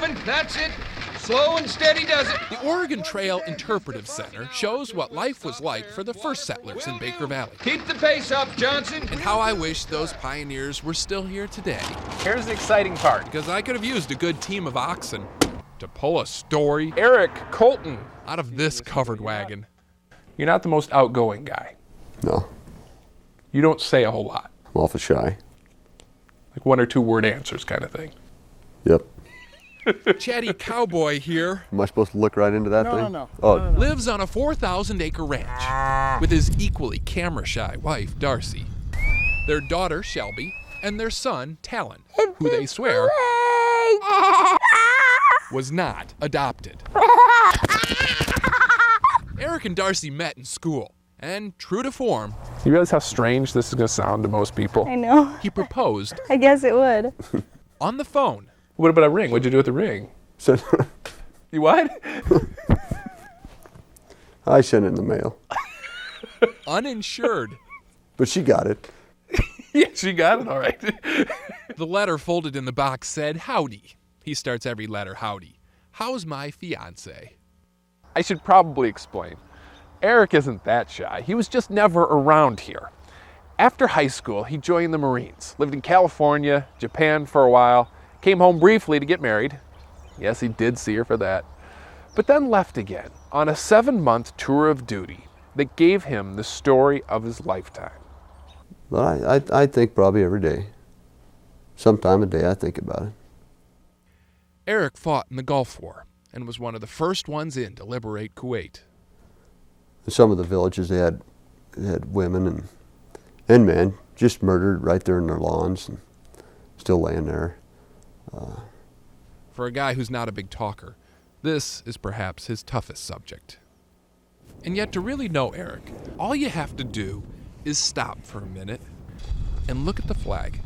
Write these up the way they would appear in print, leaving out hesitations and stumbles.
moving. That's it. Slow and steady does it. The Oregon Trail Interpretive Center shows what life was like for the first settlers in Baker Valley. Keep the pace up, Johnson. And how I wish those pioneers were still here today. Here's the exciting part. Because I could have used a good team of oxen to pull a story Eric Colton. out of this covered wagon. You're not the most outgoing guy. No, You don't say a whole lot. I'm awful shy. Like 1 or 2 word answers kind of thing. Yep. Chatty Cowboy here Am I supposed to look right into that thing? No. Oh, lives on a 4,000-acre ranch with his equally camera-shy wife, Darcy, their daughter, Shelby, and their son, Talon, who they swear was not adopted. Eric and Darcy met in school, and true to form, You realize how strange this is going to sound to most people? I know. he proposed I guess it would. on the phone. What about a ring? What'd you do with the ring? so You what? I sent it in the mail, Uninsured. but she got it. Yeah, she got it all right. The letter folded in the box said, "Howdy." He starts every letter, "Howdy. How's my fiance?" I should probably explain. Eric isn't that shy. He was just never around here. After high school, he joined the Marines, lived in California, Japan for a while, came home briefly to get married. Yes, he did see her for that. But then left again on a 7-month tour of duty that gave him the story of his lifetime. But I think probably every day. Sometime a day I think about it. Eric fought in the Gulf War and was one of the first ones in to liberate Kuwait. In some of the villages they had women and men just murdered right there in their lawns and still laying there. For a guy who's not a big talker, this is perhaps his toughest subject. And yet to really know Eric, all you have to do is stop for a minute and look at the flag.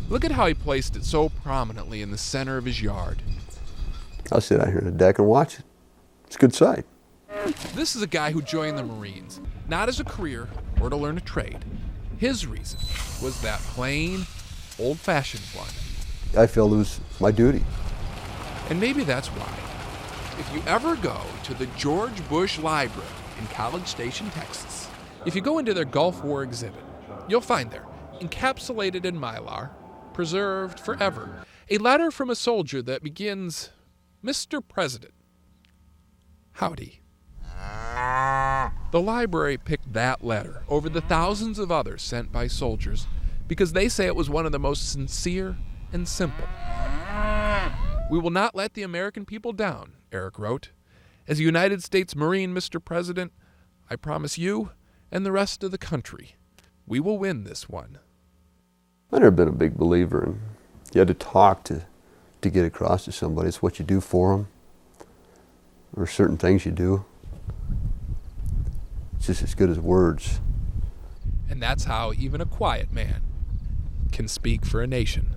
Look at how he placed it so prominently in the center of his yard. I'll sit out here on the deck and watch it. It's a good sight. This is a guy who joined the Marines, not as a career or to learn a trade. His reason was that plain, old-fashioned one. I feel it was my duty. And maybe that's why, if you ever go to the George Bush Library in College Station, Texas, if you go into their Gulf War exhibit, you'll find there, encapsulated in mylar, preserved forever, a letter from a soldier that begins, "Mr. President, howdy." The library picked that letter over the thousands of others sent by soldiers because they say it was one of the most sincere and simple. "We will not let the American people down," Eric wrote. "As a United States Marine, Mr. President, I promise you and the rest of the country, we will win this one." I've never been a big believer in you had to talk to get across to somebody. It's what you do for them, or certain things you do. It's just as good as words. And that's how even a quiet man can speak for a nation.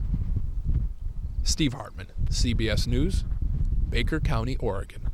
Steve Hartman, CBS News, Baker County, Oregon.